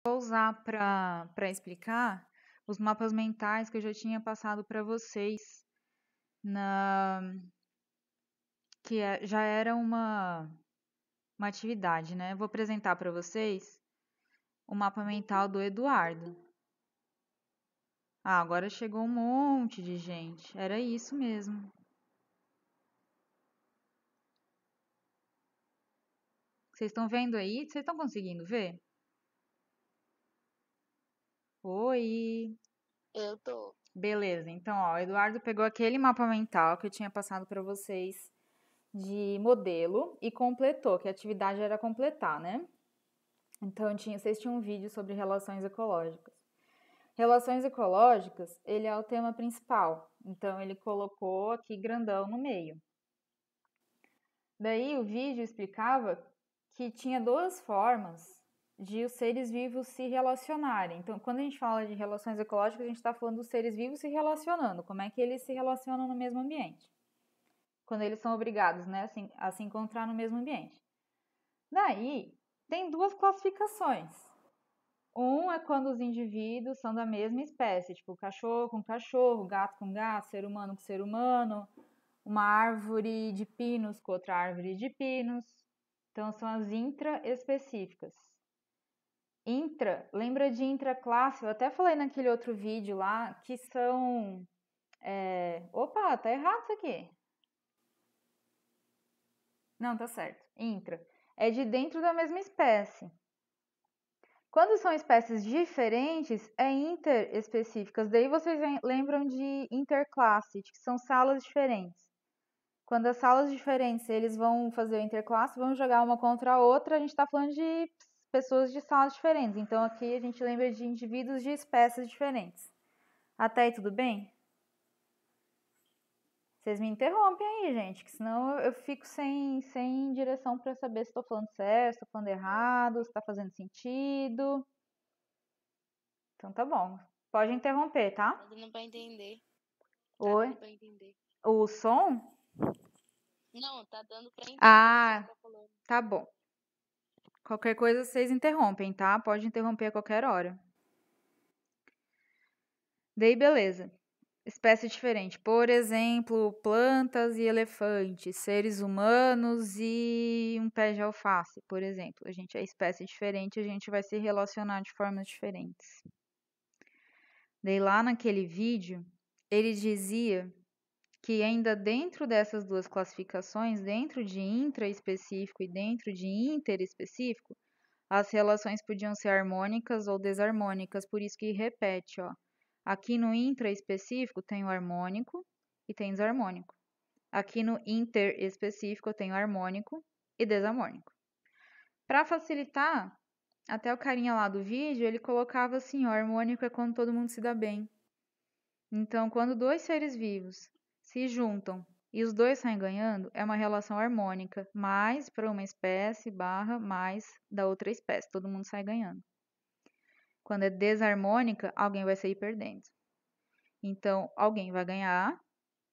Vou usar para explicar os mapas mentais que eu já tinha passado para vocês, na que já era uma atividade, né? Vou apresentar para vocês o mapa mental do Eduardo. Ah, agora chegou um monte de gente. Era isso mesmo. Vocês estão vendo aí? Vocês estão conseguindo ver? Oi! Eu tô. Beleza, então, ó, o Eduardo pegou aquele mapa mental que eu tinha passado para vocês de modelo e completou, que a atividade era completar, né? Então, vocês tinham um vídeo sobre relações ecológicas. Relações ecológicas, ele é o tema principal. Então, ele colocou aqui grandão no meio. Daí, o vídeo explicava que tinha duas formas de os seres vivos se relacionarem. Então, quando a gente fala de relações ecológicas, a gente está falando dos seres vivos se relacionando. Como é que eles se relacionam no mesmo ambiente? Quando eles são obrigados, né, a se encontrar no mesmo ambiente. Daí, tem duas classificações. Um é quando os indivíduos são da mesma espécie, tipo cachorro com cachorro, gato com gato, ser humano com ser humano, uma árvore de pinos com outra árvore de pinos. Então, são as intraespecíficas. Intra, lembra de intraclasse? Eu até falei naquele outro vídeo lá que são. Opa, tá errado isso aqui. Não, tá certo. Intra. É de dentro da mesma espécie. Quando são espécies diferentes, é interespecíficas. Daí vocês lembram de interclasse, que são salas diferentes. Quando as salas diferentes eles vão fazer o interclasse, vão jogar uma contra a outra, a gente está falando de pessoas de salas diferentes. Então aqui a gente lembra de indivíduos de espécies diferentes. Até aí tudo bem? Vocês me interrompem aí, gente, que senão eu fico sem direção para saber se estou falando certo, se estou falando errado, se está fazendo sentido. Então tá bom. Pode interromper, tá? Tá dando pra entender. Tá Oi? dando pra entender. O som? Não, tá dando pra entender o que você Ah, tá falando. tá bom. Qualquer coisa vocês interrompem, tá? Pode interromper a qualquer hora. Daí, beleza. Espécie diferente. Por exemplo, plantas e elefantes, seres humanos e um pé de alface, por exemplo. A gente é espécie diferente, a gente vai se relacionar de formas diferentes. Daí, lá naquele vídeo, ele dizia que ainda dentro dessas duas classificações, dentro de intraespecífico e dentro de interespecífico, as relações podiam ser harmônicas ou desarmônicas, por isso que repete, ó. Aqui no intraespecífico tem o harmônico e tem desarmônico. Aqui no interespecífico eu tenho harmônico e desarmônico. Para facilitar, até o carinha lá do vídeo, ele colocava assim, ó, harmônico é quando todo mundo se dá bem. Então, quando dois seres vivos se juntam e os dois saem ganhando, é uma relação harmônica, mais para uma espécie barra mais da outra espécie. Todo mundo sai ganhando. Quando é desarmônica, alguém vai sair perdendo. Então, alguém vai ganhar,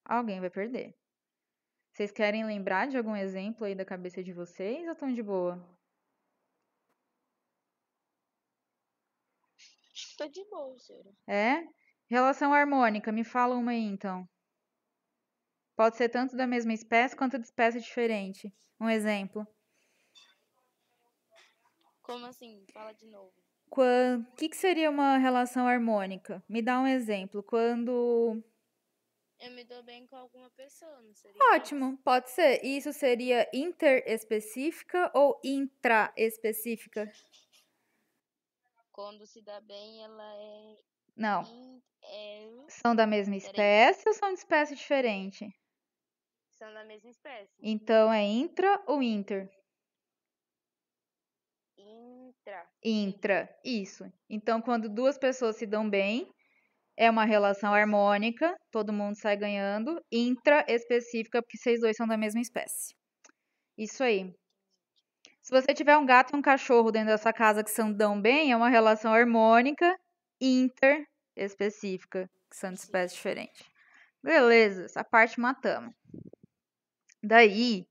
alguém vai perder. Vocês querem lembrar de algum exemplo aí da cabeça de vocês ou estão de boa? Tô de boa, senhora. É? Relação harmônica, me fala uma aí então. Pode ser tanto da mesma espécie quanto de espécie diferente. Um exemplo. Como assim? Fala de novo. O que seria uma relação harmônica? Me dá um exemplo. Quando. Eu me dou bem com alguma pessoa, não seria isso? Ótimo, pode ser. Isso seria interespecífica ou intraespecífica? Quando se dá bem, ela é. Não. É. São da mesma Peraí. espécie ou são de espécie diferente? São da mesma espécie. Então é intra ou inter? Intra. Intra, isso. Então, quando duas pessoas se dão bem, é uma relação harmônica, todo mundo sai ganhando. Intra específica, porque vocês dois são da mesma espécie. Isso aí. Se você tiver um gato e um cachorro dentro dessa casa que se dão bem, é uma relação harmônica interespecífica, que são de espécies diferentes. Beleza, essa parte matamos. Daí,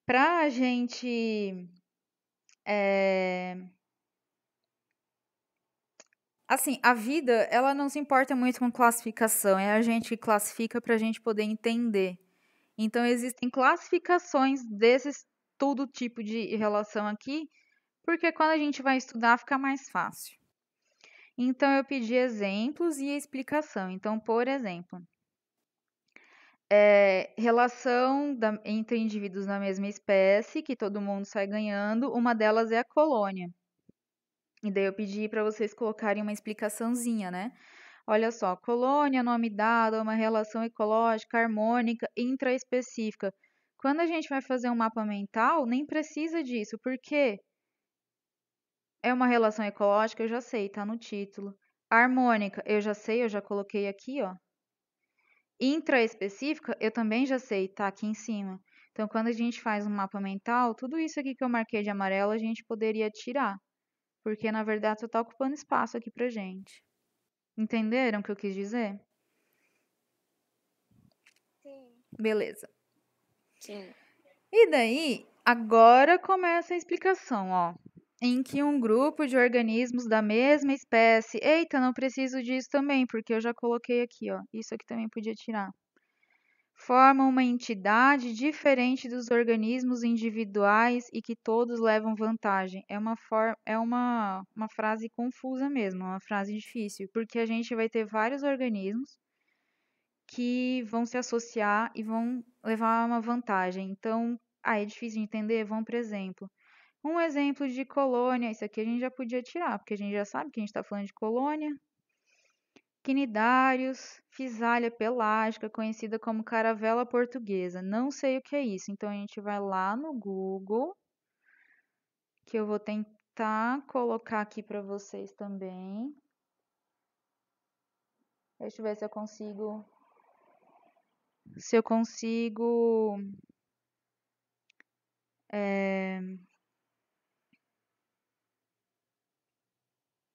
pra gente Assim, a vida, ela não se importa muito com classificação, é a gente que classifica para a gente poder entender. Então, existem classificações desses todo tipo de relação aqui, porque quando a gente vai estudar fica mais fácil. Então, eu pedi exemplos e explicação. Então, por exemplo, relação entre indivíduos da mesma espécie, que todo mundo sai ganhando, uma delas é a colônia. E daí eu pedi para vocês colocarem uma explicaçãozinha, né? Olha só, colônia, nome dado, é uma relação ecológica, harmônica, intraespecífica. Quando a gente vai fazer um mapa mental, nem precisa disso, porque é uma relação ecológica, eu já sei, tá no título. Harmônica, eu já sei, eu já coloquei aqui, ó. Intraespecífica, eu também já sei, tá aqui em cima. Então, quando a gente faz um mapa mental, tudo isso aqui que eu marquei de amarelo, a gente poderia tirar. Porque, na verdade, só tá ocupando espaço aqui pra gente. Entenderam o que eu quis dizer? Sim. Beleza. Sim. E daí, agora começa a explicação, ó. Em que um grupo de organismos da mesma espécie. Eita, não preciso disso também, porque eu já coloquei aqui, ó. Isso aqui também podia tirar. Formam uma entidade diferente dos organismos individuais e que todos levam vantagem. É uma frase confusa mesmo, uma frase difícil, porque a gente vai ter vários organismos que vão se associar e vão levar uma vantagem. Então, é difícil de entender? Vamos por exemplo. Um exemplo de colônia, isso aqui a gente já podia tirar, porque a gente já sabe que a gente está falando de colônia. Quinidários, Physalia pelágica, conhecida como caravela portuguesa. Não sei o que é isso, então a gente vai lá no Google, que eu vou tentar colocar aqui para vocês também. Deixa eu ver se eu consigo.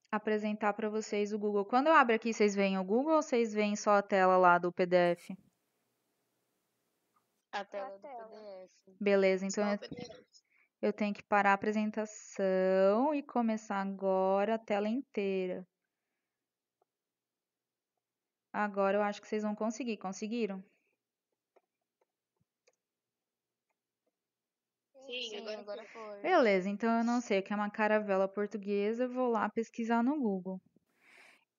Apresentar para vocês o Google. Quando eu abro aqui, vocês veem o Google ou vocês veem só a tela lá do PDF? A tela do PDF. Beleza, então Só o PDF. eu tenho que parar a apresentação e começar agora a tela inteira. Agora eu acho que vocês vão conseguir. Conseguiram? Sim, agora foi. Beleza, então eu não sei o que é uma caravela portuguesa, eu vou lá pesquisar no Google.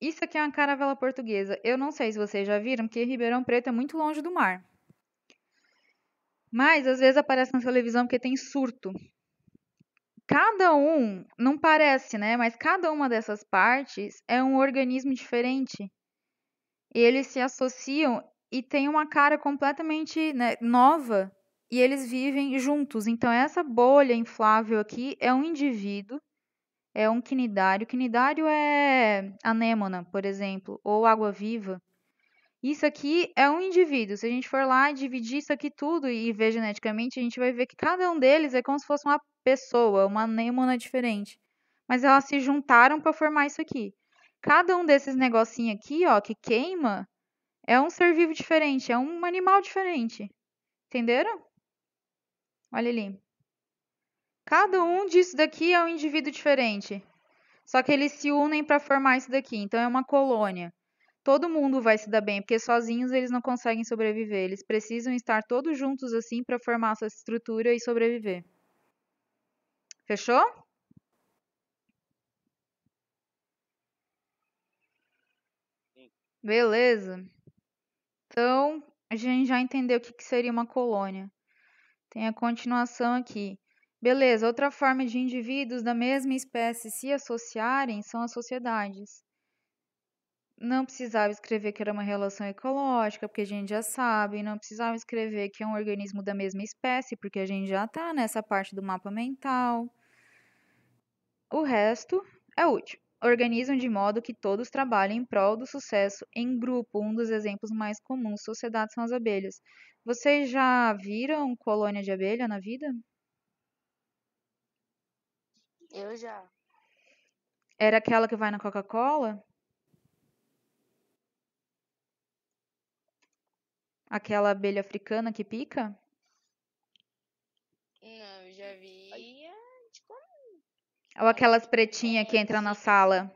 Isso aqui é uma caravela portuguesa. Eu não sei se vocês já viram que Ribeirão Preto é muito longe do mar. Mas às vezes aparece na televisão porque tem surto. Cada um, não parece, né? Mas cada uma dessas partes é um organismo diferente. E eles se associam e têm uma cara completamente, né, nova. E eles vivem juntos. Então, essa bolha inflável aqui é um indivíduo, é um quinidário. Quinidário é anêmona, por exemplo, ou água-viva. Isso aqui é um indivíduo. Se a gente for lá e dividir isso aqui tudo e ver geneticamente, a gente vai ver que cada um deles é como se fosse uma pessoa, uma anêmona diferente. Mas elas se juntaram para formar isso aqui. Cada um desses negocinhos aqui, ó, que queima, é um ser vivo diferente, é um animal diferente. Entenderam? Olha ali. Cada um disso daqui é um indivíduo diferente. Só que eles se unem para formar isso daqui. Então é uma colônia. Todo mundo vai se dar bem, porque sozinhos eles não conseguem sobreviver. Eles precisam estar todos juntos assim para formar essa estrutura e sobreviver. Fechou? Beleza. Então, a gente já entendeu o que seria uma colônia. Tem a continuação aqui. Beleza, outra forma de indivíduos da mesma espécie se associarem são as sociedades. Não precisava escrever que era uma relação ecológica, porque a gente já sabe. Não precisava escrever que é um organismo da mesma espécie, porque a gente já está nessa parte do mapa mental. O resto é útil. Organizam de modo que todos trabalhem em prol do sucesso em grupo. Um dos exemplos mais comuns, sociedades são as abelhas. Vocês já viram colônia de abelha na vida? Eu já. Era aquela que vai na Coca-Cola? Aquela abelha africana que pica? Não, eu já vi. Tipo, Ou aquelas pretinhas que entram na sala?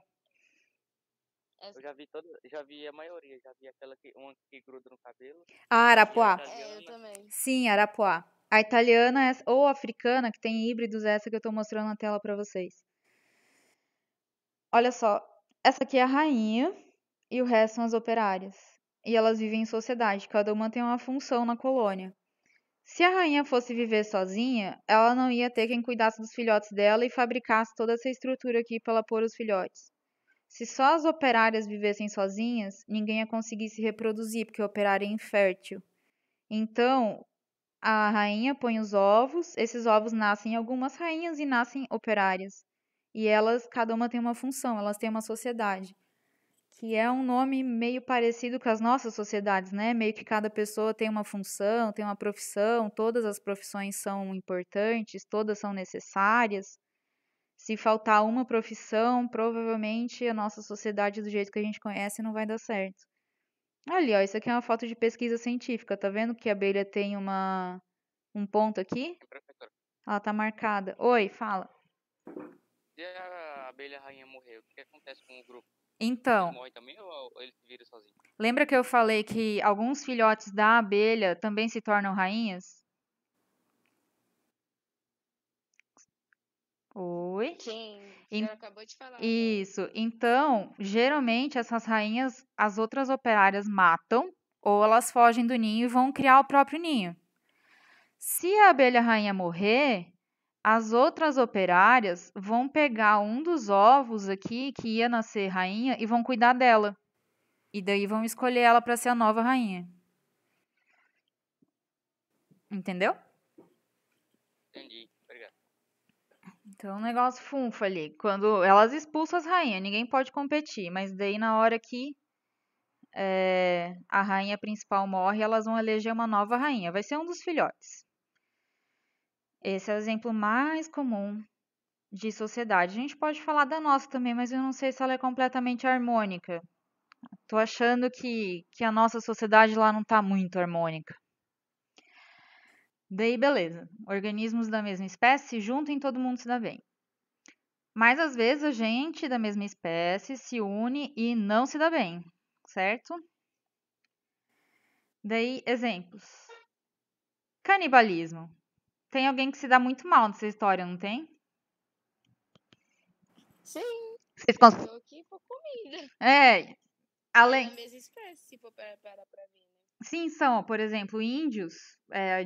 Essa... já vi a maioria, já vi uma que gruda no cabelo. Ah, E a arapuá. eu italiana, também. Sim, arapuá. A italiana ou a africana, que tem híbridos, essa que eu tô mostrando na tela pra vocês. Olha só, essa aqui é a rainha e o resto são as operárias. E elas vivem em sociedade, cada uma tem uma função na colônia. Se a rainha fosse viver sozinha, ela não ia ter quem cuidasse dos filhotes dela e fabricasse toda essa estrutura aqui para ela pôr os filhotes. Se só as operárias vivessem sozinhas, ninguém ia conseguir se reproduzir, porque o operário é infértil. Então, a rainha põe os ovos, esses ovos nascem algumas rainhas e nascem operárias. E elas, cada uma tem uma função, elas têm uma sociedade. Que é um nome meio parecido com as nossas sociedades, né? Meio que cada pessoa tem uma função, tem uma profissão, todas as profissões são importantes, todas são necessárias. Se faltar uma profissão, provavelmente a nossa sociedade do jeito que a gente conhece não vai dar certo. Ali, ó, isso aqui é uma foto de pesquisa científica, tá vendo que a abelha tem um ponto aqui? professora. Ela tá marcada. Oi, fala. Se a abelha rainha morrer, o que acontece com o grupo? Então, Eles morrem também ou eles se viram sozinhos? lembra que eu falei que alguns filhotes da abelha também se tornam rainhas? Oi? Sim, Em- você acabou de falar agora. Isso. Então, geralmente essas rainhas, as outras operárias matam ou elas fogem do ninho e vão criar o próprio ninho. Se a abelha rainha morrer, as outras operárias vão pegar um dos ovos aqui que ia nascer rainha e vão cuidar dela. E daí vão escolher ela para ser a nova rainha. Entendeu? Entendi, obrigado. Então, um negócio funfa ali. Quando elas expulsam as rainhas, ninguém pode competir. Mas daí, na hora que a rainha principal morre, elas vão eleger uma nova rainha. Vai ser um dos filhotes. Esse é o exemplo mais comum de sociedade. A gente pode falar da nossa também, mas eu não sei se ela é completamente harmônica. Tô achando que a nossa sociedade lá não tá muito harmônica. Daí, beleza. Organismos da mesma espécie se juntam e todo mundo se dá bem. Mas às vezes a gente da mesma espécie se une e não se dá bem, certo? Daí, exemplos. Canibalismo. Tem alguém que se dá muito mal nessa história, não tem? Sim, Vocês cons... tô aqui por comida. É, É além. da mesma espécie, se for para pra ver, né? Sim, são, por exemplo, índios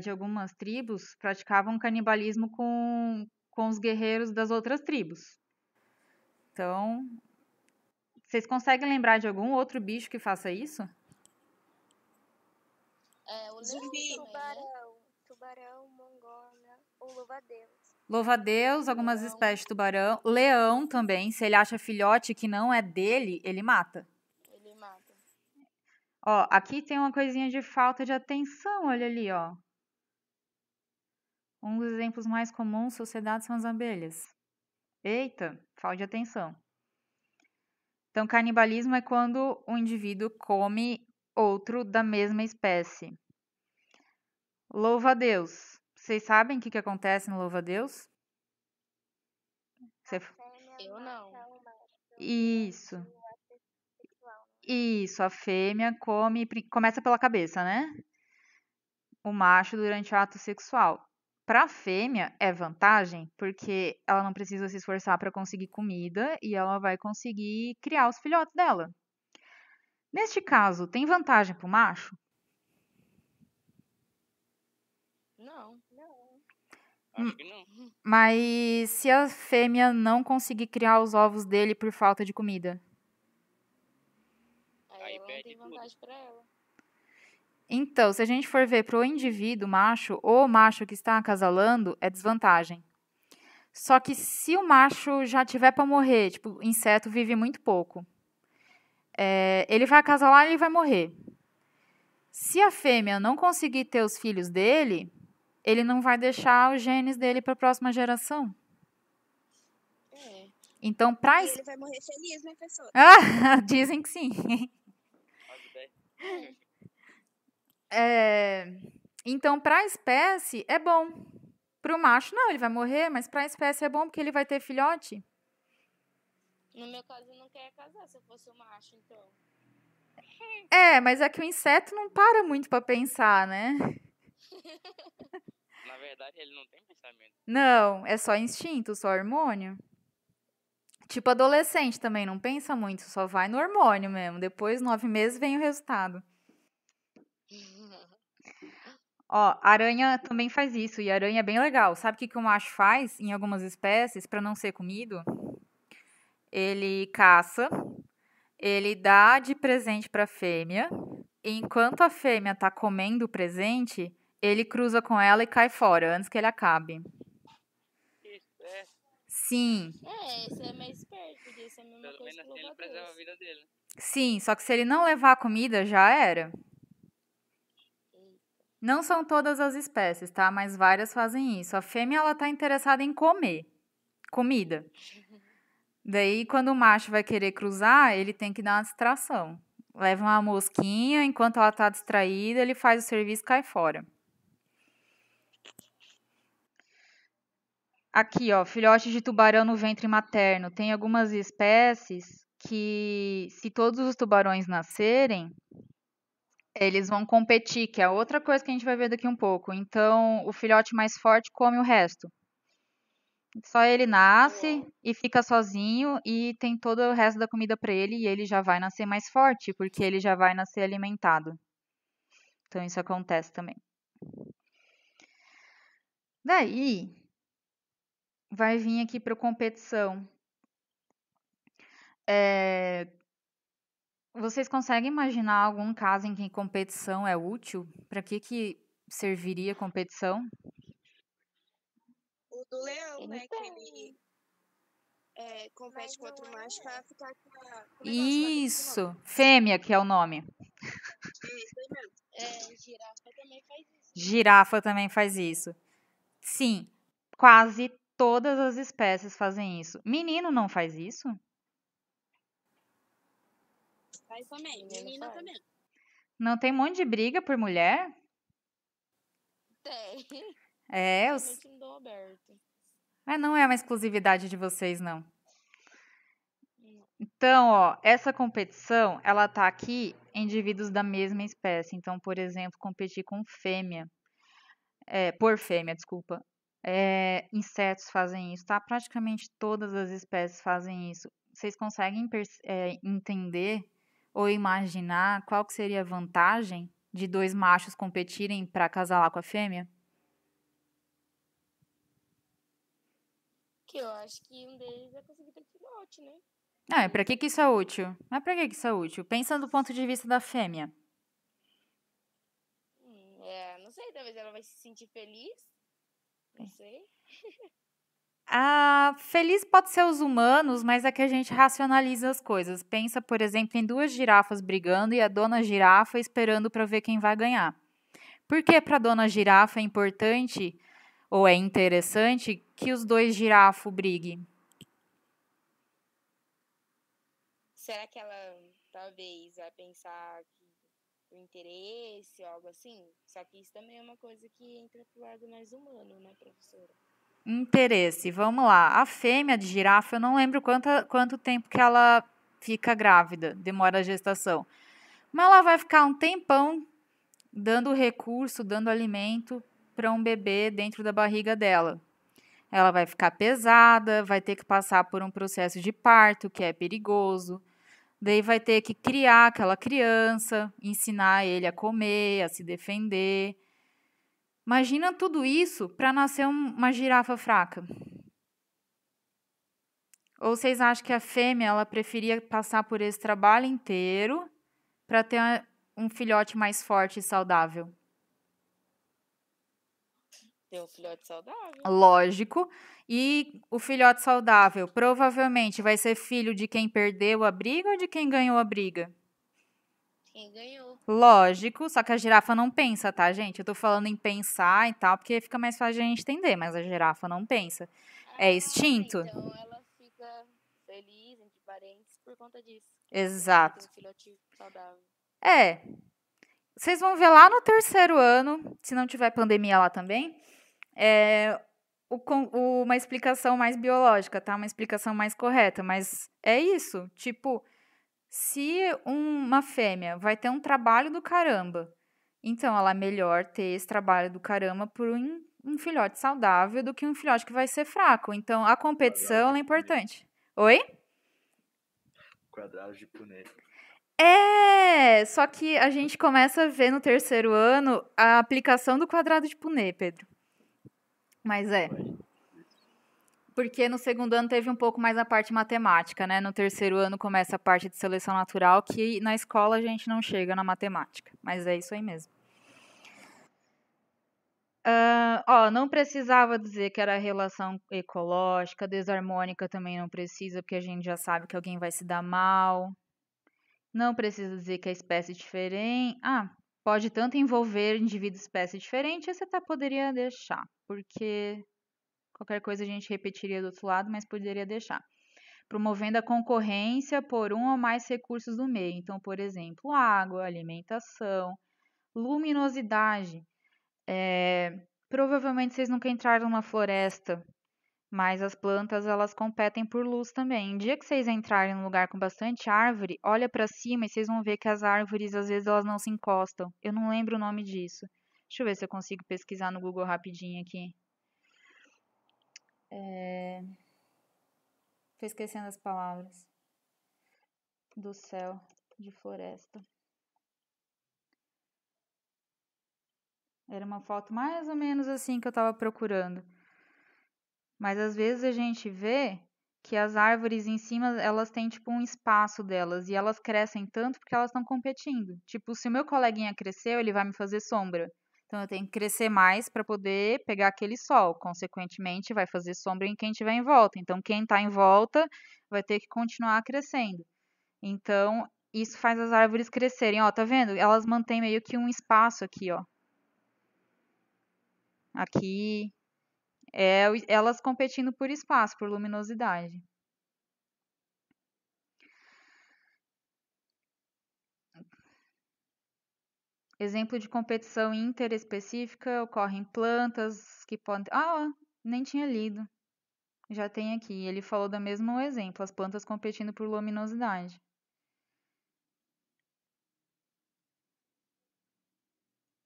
de algumas tribos praticavam canibalismo com os guerreiros das outras tribos. Então, vocês conseguem lembrar de algum outro bicho que faça isso? É, o leão Zumbi. também, né? Tubarão, mongona ou louva-a-Deus. Louva-a-Deus, algumas Leão. espécies de tubarão. Leão também, se ele acha filhote que não é dele, ele mata. Ele mata. Ó, aqui tem uma coisinha de falta de atenção, olha ali, ó. Um dos exemplos mais comuns de sociedade são as abelhas. Eita, falta de atenção. Então, canibalismo é quando um indivíduo come outro da mesma espécie. Louva-a-Deus. Vocês sabem o que acontece no louva-a-Deus? Você... Eu não. Isso. Isso, a fêmea começa pela cabeça, né? O macho durante o ato sexual. Para a fêmea é vantagem, porque ela não precisa se esforçar para conseguir comida e ela vai conseguir criar os filhotes dela. Neste caso, tem vantagem para o macho? Não. Acho que não. Mas se a fêmea não conseguir criar os ovos dele por falta de comida? Aí ela não perde tem tudo. vantagem pra ela. Então, se a gente for ver para o indivíduo macho, ou macho que está acasalando, é desvantagem. Só que se o macho já tiver para morrer, tipo, inseto vive muito pouco, ele vai acasalar e ele vai morrer. Se a fêmea não conseguir ter os filhos dele, ele não vai deixar os genes dele para a próxima geração. É. Então, para E ele vai morrer feliz, né, professor? dizem que sim. Faz ideia. Então, para a espécie é bom. Para o macho, não, ele vai morrer, mas para a espécie é bom porque ele vai ter filhote. No meu caso, eu não queria casar se eu fosse um macho, então. Mas é que o inseto não para muito pra pensar, né? Na verdade, ele não tem pensamento. Não, é só instinto, só hormônio. Tipo adolescente também, não pensa muito, só vai no hormônio mesmo. Depois, 9 meses, vem o resultado. Ó, aranha também faz isso, e aranha é bem legal. Sabe o que que o macho faz em algumas espécies pra não ser comido? Ele caça, ele dá de presente pra fêmea, e enquanto a fêmea tá comendo o presente, ele cruza com ela e cai fora, antes que ele acabe. Isso, é. Sim, Esse é mais esperto, podia ser a mesma Pelo coisa menos que assim ele preserva a louva-a-Deus. vida dele. sim, só que se ele não levar a comida, já era. Não são todas as espécies, tá? Mas várias fazem isso. A fêmea, ela tá interessada em comer comida. Daí, quando o macho vai querer cruzar, ele tem que dar uma distração. Leva uma mosquinha, enquanto ela tá distraída, ele faz o serviço e cai fora. Aqui, ó, filhote de tubarão no ventre materno. Tem algumas espécies que, se todos os tubarões nascerem, eles vão competir, que é outra coisa que a gente vai ver daqui um pouco. Então, o filhote mais forte come o resto. Só ele nasce Uau. e fica sozinho e tem todo o resto da comida para ele e ele já vai nascer mais forte, porque ele já vai nascer alimentado. Então, isso acontece também. Daí, vai vir aqui para competição. Vocês conseguem imaginar algum caso em que competição é útil? Para que serviria competição? O do leão, né? Que Então, ele compete Mas com outro não macho pra é. ficar com o negócio lá, que eu esqueci o nome. Isso! Fêmea, que é o nome. Isso aí mesmo. Girafa também faz isso, né? Girafa também faz isso. Sim, quase todas as espécies fazem isso. Menino não faz isso? Faz também. Menino Menina faz. também. Não tem um monte de briga por mulher? Tem. É, Principalmente no Dom Aberto. não é uma exclusividade de vocês, não. Não. Então, ó, essa competição, ela tá aqui em indivíduos da mesma espécie. Então, por exemplo, competir com fêmea. Por fêmea, desculpa. Insetos fazem isso, tá? Praticamente todas as espécies fazem isso. Vocês conseguem entender ou imaginar qual que seria a vantagem de dois machos competirem para acasalar com a fêmea? Que eu acho que um deles vai conseguir ter filhote, né? Para que isso é útil? Mas para que isso é útil? Pensa do ponto de vista da fêmea. Não sei, talvez ela vai se sentir feliz. Não sei. Feliz pode ser os humanos, mas é que a gente racionaliza as coisas. Pensa, por exemplo, em duas girafas brigando e a dona girafa esperando para ver quem vai ganhar. Por que para a dona girafa é importante ou é interessante que os dois girafos briguem? Será que ela talvez vai pensar que o interesse ou algo assim? Só que isso também é uma coisa que entra pro lado mais humano, né, professora? Interesse, vamos lá. A fêmea de girafa, eu não lembro quanto tempo que ela fica grávida, demora a gestação. Mas ela vai ficar um tempão dando recurso, dando alimento para um bebê dentro da barriga dela. Ela vai ficar pesada, vai ter que passar por um processo de parto, que é perigoso. Daí vai ter que criar aquela criança, ensinar ele a comer, a se defender. Imagina tudo isso para nascer uma girafa fraca. Ou vocês acham que a fêmea ela preferia passar por esse trabalho inteiro para ter um filhote mais forte e saudável? Ter um filhote saudável. Lógico. E o filhote saudável provavelmente vai ser filho de quem perdeu a briga ou de quem ganhou a briga? Quem ganhou? Lógico, só que a girafa não pensa, tá, gente? Eu tô falando em pensar e tal, porque fica mais fácil de a gente entender, mas a girafa não pensa. É instinto. Então ela fica feliz entre parentes por conta disso. Exato. Tem um filhote saudável. Vocês vão ver lá no terceiro ano, se não tiver pandemia lá também, uma explicação mais biológica, tá? Uma explicação mais correta, mas é isso. Tipo, se uma fêmea vai ter um trabalho do caramba, então ela é melhor ter esse trabalho do caramba por um filhote saudável do que um filhote que vai ser fraco. Então, a competição ela é importante. Oi? Quadrado de Punnett. Só que a gente começa a ver no terceiro ano a aplicação do quadrado de Punnett, Pedro. Mas porque no segundo ano teve um pouco mais a parte matemática, né? No terceiro ano começa a parte de seleção natural, que na escola a gente não chega na matemática. Mas é isso aí mesmo. Não precisava dizer que era relação ecológica, desarmônica também não precisa, porque a gente já sabe que alguém vai se dar mal. Não precisa dizer que é espécie diferente. Pode tanto envolver indivíduo e espécie diferente, esse até poderia deixar, porque qualquer coisa a gente repetiria do outro lado, mas poderia deixar. Promovendo a concorrência por um ou mais recursos do meio. Então, por exemplo, água, alimentação, luminosidade. Provavelmente vocês nunca entraram numa floresta, mas as plantas elas competem por luz também. Um dia que vocês entrarem num lugar com bastante árvore, olha para cima e vocês vão ver que as árvores às vezes elas não se encostam. Eu não lembro o nome disso. Deixa eu ver se eu consigo pesquisar no Google rapidinho aqui. Tô esquecendo as palavras. Do céu, de floresta. Era uma foto mais ou menos assim que eu tava procurando. Mas às vezes a gente vê que as árvores em cima, elas têm tipo um espaço delas e elas crescem tanto porque elas estão competindo. Tipo, se o meu coleguinha cresceu, ele vai me fazer sombra. Então eu tenho que crescer mais para poder pegar aquele sol. Consequentemente, vai fazer sombra em quem estiver em volta. Então quem está em volta vai ter que continuar crescendo. Então, isso faz as árvores crescerem. Ó, tá vendo? Elas mantêm meio que um espaço aqui, ó. Aqui. Elas competindo por espaço, por luminosidade. Exemplo de competição interespecífica ocorre em plantas que podem... nem tinha lido. Já tem aqui. Ele falou do mesmo exemplo, as plantas competindo por luminosidade.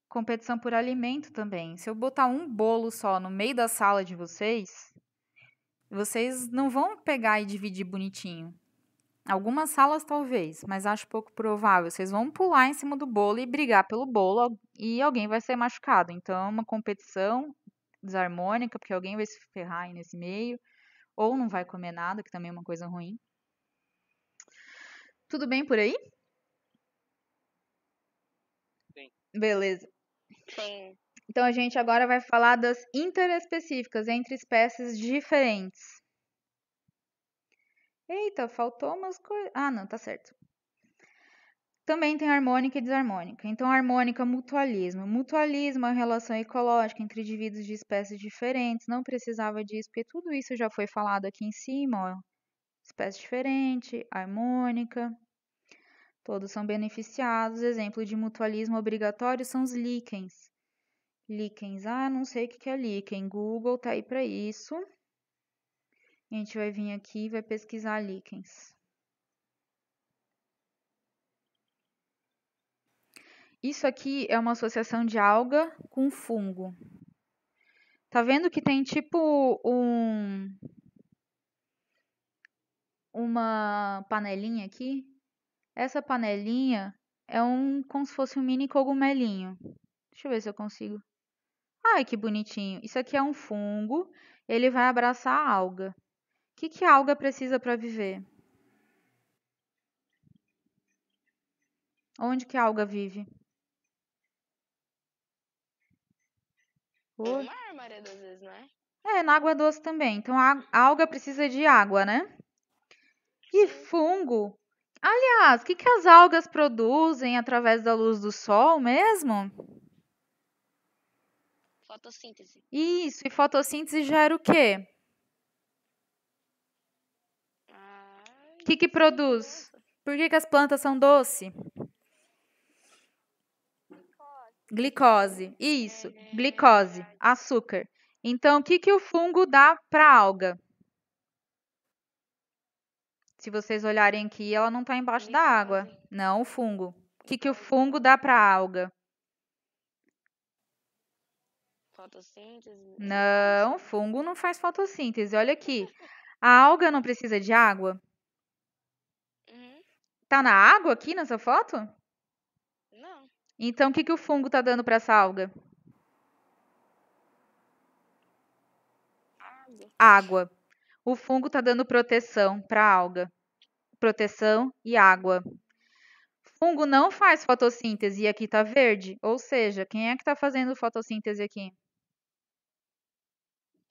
Competição por alimento também. Se eu botar um bolo só no meio da sala de vocês não vão pegar e dividir bonitinho. Algumas salas talvez, mas acho pouco provável. Vocês vão pular em cima do bolo e brigar pelo bolo e alguém vai ser machucado. Então é uma competição desarmônica, porque alguém vai se ferrar aí nesse meio, ou não vai comer nada, que também é uma coisa ruim. Tudo bem por aí? Sim. Beleza. Sim. Então a gente agora vai falar das interespecíficas entre espécies diferentes. Eita, faltou umas coisas. Não, tá certo. Também tem harmônica e desarmônica. Então, harmônica, mutualismo. Mutualismo é a relação ecológica entre indivíduos de espécies diferentes. Não precisava disso, porque tudo isso já foi falado aqui em cima. Ó. Espécie diferente, harmônica. Todos são beneficiados. Exemplo de mutualismo obrigatório são os líquens. Líquens, não sei o que é líquen. Google tá aí para isso. A gente vai vir aqui e vai pesquisar líquens. Isso aqui é uma associação de alga com fungo. Tá vendo que tem tipo uma panelinha aqui? Essa panelinha é como se fosse um mini cogumelinho. Deixa eu ver se eu consigo. Ai, que bonitinho. Isso aqui é um fungo. Ele vai abraçar a alga. O que a alga precisa para viver? Onde que a alga vive? No mar, a maioria das vezes, não é? Na água doce também. Então a alga precisa de água, né? E fungo? Aliás, o que as algas produzem através da luz do sol mesmo? Fotossíntese. Isso, e fotossíntese gera o quê? O que produz? Por que as plantas são doces? Glicose. Isso, glicose, açúcar. Então, o que que o fungo dá para a alga? Se vocês olharem aqui, ela não está embaixo da água. Glicose. Não, o fungo. O que que o fungo dá para a alga? Fotossíntese. Não, o fungo não faz fotossíntese. Olha aqui. A alga não precisa de água? Uhum. Tá na água aqui nessa foto? Não. Então, o que que o fungo tá dando para essa alga? Água. Água. O fungo tá dando proteção para a alga. Proteção e água. Fungo não faz fotossíntese e aqui tá verde. Ou seja, quem é que tá fazendo fotossíntese aqui?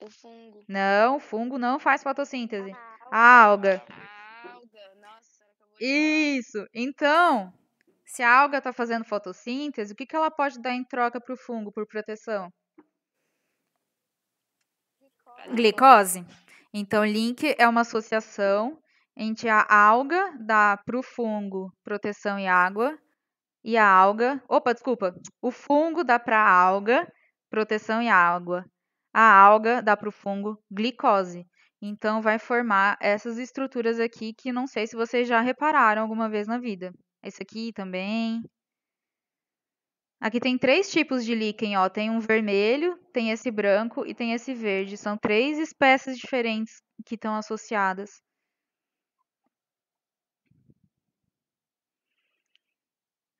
O fungo. Não, o fungo não faz fotossíntese. A A alga. A alga. Nossa, ela acabou de Isso. Então, se a alga está fazendo fotossíntese, o que que ela pode dar em troca para o fungo por proteção? falar. Glicose. Então, link é uma associação entre a alga dá para o fungo proteção e água e a alga, opa, desculpa, o fungo dá para a alga proteção e água. A alga dá para o fungo glicose. Então, vai formar essas estruturas aqui que não sei se vocês já repararam alguma vez na vida. Esse aqui também. Aqui tem 3 tipos de líquen, ó. Tem um vermelho, tem esse branco e tem esse verde. São 3 espécies diferentes que estão associadas.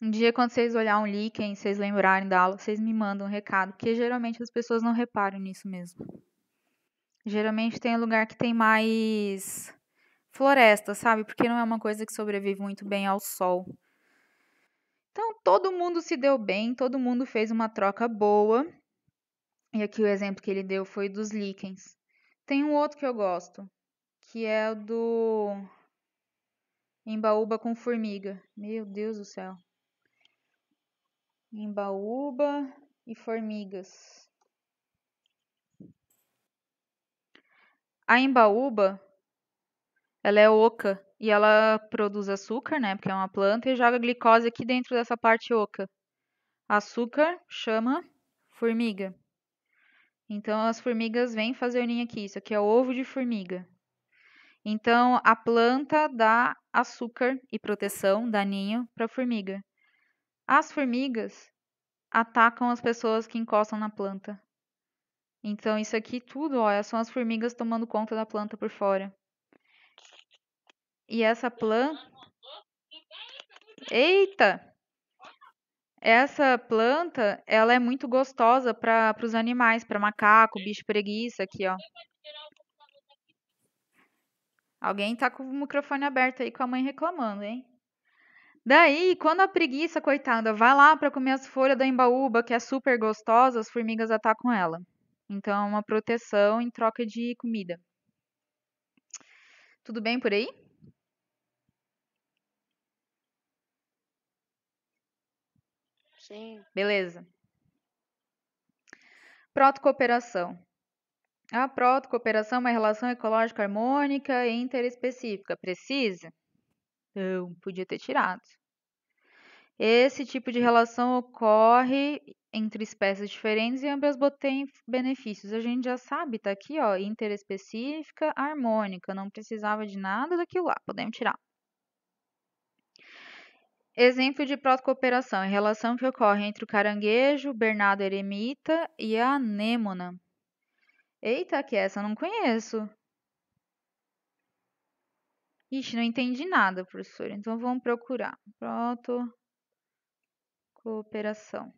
Um dia, quando vocês olharem um líquen, vocês lembrarem da aula, vocês me mandam um recado, porque geralmente as pessoas não reparam nisso mesmo. Geralmente tem lugar que tem mais floresta, sabe? Porque não é uma coisa que sobrevive muito bem ao sol. Então, todo mundo se deu bem, todo mundo fez uma troca boa. E aqui o exemplo que ele deu foi dos líquens. Tem um outro que eu gosto, que é o do embaúba com formiga. Meu Deus do céu. Embaúba e formigas. A embaúba, ela é oca e ela produz açúcar, né? Porque é uma planta e joga glicose aqui dentro dessa parte oca. Açúcar chama formiga. Então as formigas vêm fazer o ninho aqui. Isso aqui é ovo de formiga. Então a planta dá açúcar e proteção, dá ninho para a formiga. As formigas atacam as pessoas que encostam na planta. Então isso aqui tudo, ó, são as formigas tomando conta da planta por fora. E essa planta, eita! Essa planta, ela é muito gostosa para os animais, para macaco, bicho preguiça aqui, ó. Alguém tá com o microfone aberto aí com a mãe reclamando, hein? Daí, quando a preguiça, coitada, vai lá para comer as folhas da embaúba, que é super gostosa, as formigas atacam ela. Então, é uma proteção em troca de comida. Tudo bem por aí? Sim. Beleza. Protocooperação. A protocooperação é uma relação ecológica harmônica e interespecífica. Precisa? Não, podia ter tirado. Esse tipo de relação ocorre entre espécies diferentes e ambas têm benefícios. A gente já sabe, tá aqui, ó, interespecífica, harmônica. Não precisava de nada daquilo lá, podemos tirar. Exemplo de protocooperação, é a relação que ocorre entre o caranguejo, Bernardo eremita e a anêmona. Eita, que essa eu não conheço. Ixi, não entendi nada, professor. Então vamos procurar. Protocooperação.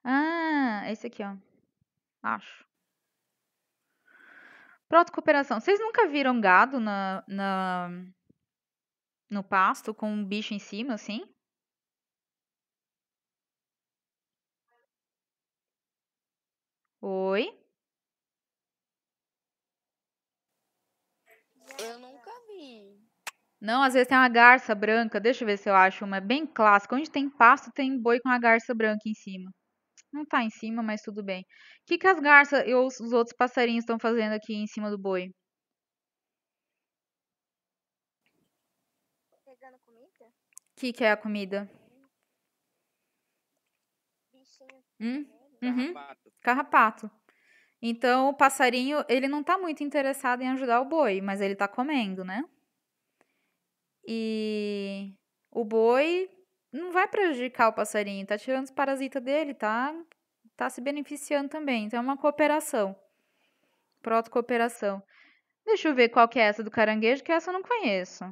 Ah, esse aqui, ó. Acho. Protocooperação. Vocês nunca viram gado no pasto com um bicho em cima, assim? Oi? Eu nunca vi. Não, às vezes tem uma garça branca. Deixa eu ver se eu acho uma. É bem clássica. Onde tem pasto, tem boi com a garça branca em cima. Não tá em cima, mas tudo bem. O que que as garças e os outros passarinhos estão fazendo aqui em cima do boi? Pegando comida? O que que é a comida? Bichinho Hum? vermelho. Uhum. Carrapato. Carrapato. Então, o passarinho, ele não tá muito interessado em ajudar o boi, mas ele tá comendo, né? E o boi não vai prejudicar o passarinho, tá tirando os parasitas dele, tá se beneficiando também. Então, é uma cooperação. Proto-cooperação. Deixa eu ver qual que é essa do caranguejo, que essa eu não conheço.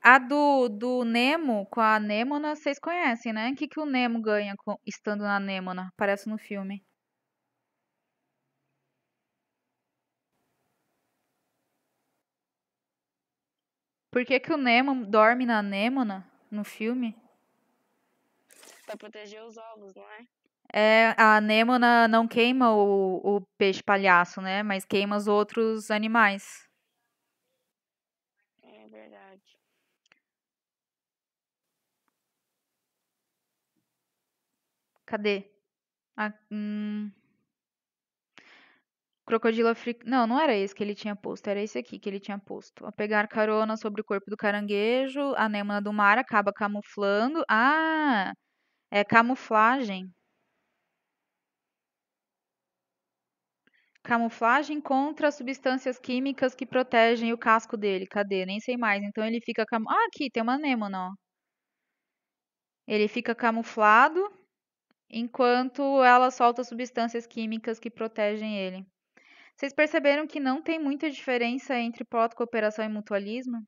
A do Nemo, com a Nêmona, vocês conhecem, né? O que, que o Nemo ganha estando na Nêmona? Aparece no filme. Por que, que o Nemo dorme na Nêmona no filme? Pra proteger os ovos, não é? A Nêmona não queima o peixe palhaço, né? Mas queima os outros animais. É verdade. Cadê? Crocodilo africano. Não, não era esse que ele tinha posto, era esse aqui que ele tinha posto. Ao pegar carona sobre o corpo do caranguejo, a Nêmona do mar acaba camuflando. Ah, é camuflagem. Camuflagem contra substâncias químicas que protegem o casco dele. Cadê? Nem sei mais. Então ele fica Ah, aqui tem uma anêmona, ó. Ele fica camuflado enquanto ela solta substâncias químicas que protegem ele. Vocês perceberam que não tem muita diferença entre proto-cooperação e mutualismo?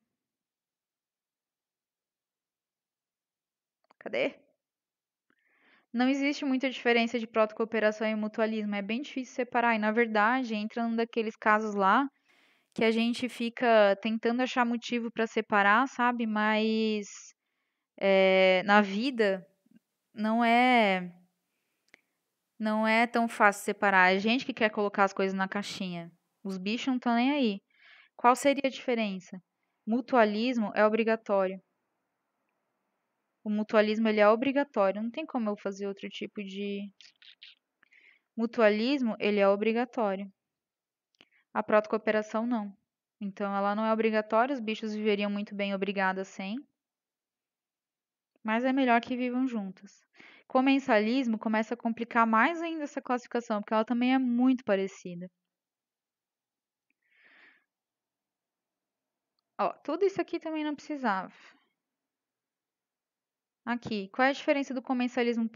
Cadê? Não existe muita diferença de proto-cooperação e mutualismo. É bem difícil separar. E, na verdade, entra num daqueles casos lá que a gente fica tentando achar motivo para separar, sabe? Mas na vida não é tão fácil separar. É a gente que quer colocar as coisas na caixinha. Os bichos não estão nem aí. Qual seria a diferença? Mutualismo é obrigatório. O mutualismo ele é obrigatório. Não tem como eu fazer outro tipo de mutualismo, ele é obrigatório. A protocooperação não. Então ela não é obrigatória, os bichos viveriam muito bem obrigadas sem. Mas é melhor que vivam juntas. Comensalismo começa a complicar mais ainda essa classificação, porque ela também é muito parecida. Ó, tudo isso aqui também não precisava. Aqui, qual é a diferença do comensalismo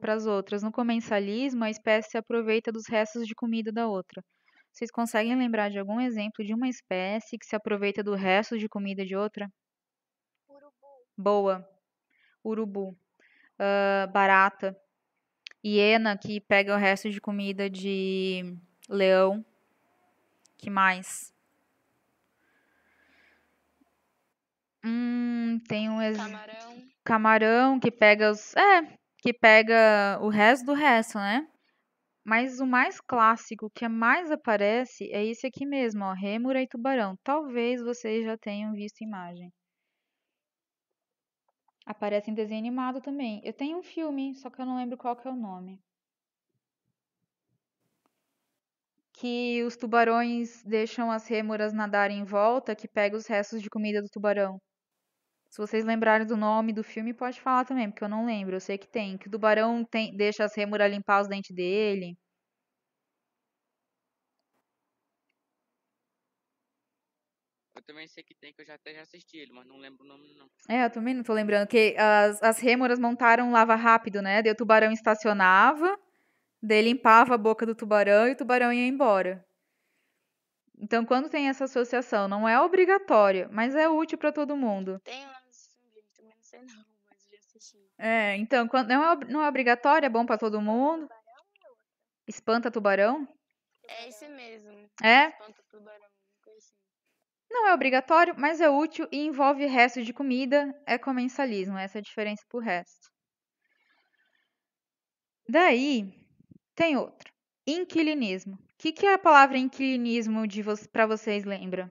para as outras? No comensalismo, a espécie se aproveita dos restos de comida da outra. Vocês conseguem lembrar de algum exemplo de uma espécie que se aproveita do resto de comida de outra? Urubu. Boa. Urubu. Barata. Hiena, que pega o resto de comida de leão. Que mais? Tem um Camarão. camarão que pega que pega o resto do resto, né? Mas o mais clássico, que mais aparece, é esse aqui mesmo, ó, rêmora e tubarão. Talvez vocês já tenham visto imagem. Aparece em desenho animado também. Eu tenho um filme, só que eu não lembro qual que é o nome. Que os tubarões deixam as rêmoras nadarem em volta, que pega os restos de comida do tubarão. Se vocês lembrarem do nome do filme, pode falar também, porque eu não lembro. Eu sei que tem. Que o tubarão deixa as rêmoras limpar os dentes dele. Eu também sei que tem, que eu já até já assisti ele, mas não lembro o nome, não. Eu também não tô lembrando. Que as rêmoras montaram um lava rápido, né? Daí o tubarão estacionava, daí limpava a boca do tubarão e o tubarão ia embora. Então, quando tem essa associação, não é obrigatória, mas é útil para todo mundo. Tem lá nos filmes, também não sei não, mas já assisti. Então, quando não é obrigatório, é bom para todo mundo. Espanta tubarão? É esse mesmo. É? Espanta tubarão, uma coisa assim. Não é obrigatório, mas é útil e envolve restos de comida, é comensalismo. Essa é a diferença pro resto. Daí, tem outra. Inquilinismo. O que a palavra inquilinismo para vocês lembra?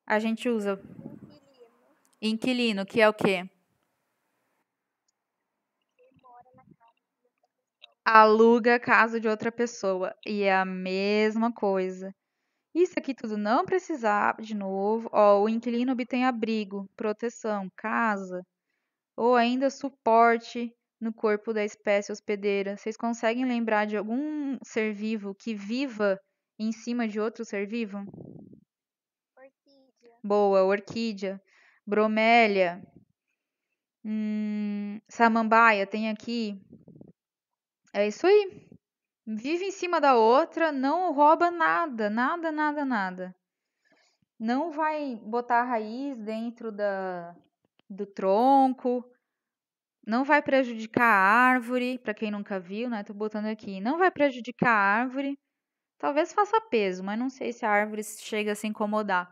A gente usa inquilino, que é o quê? Aluga a casa de outra pessoa. E é a mesma coisa. Isso aqui tudo não precisava, de novo. Ó, o inquilino obtém abrigo, proteção, casa. ou ainda suporte no corpo da espécie hospedeira. Vocês conseguem lembrar de algum ser vivo que viva em cima de outro ser vivo? Orquídea. Boa, orquídea, bromélia, samambaia, tem aqui. É isso aí. Vive em cima da outra, não rouba nada, nada, nada, nada. Não vai botar raiz dentro do tronco, não vai prejudicar a árvore, para quem nunca viu, né? Tô botando aqui. Não vai prejudicar a árvore. Talvez faça peso, mas não sei se a árvore chega a se incomodar.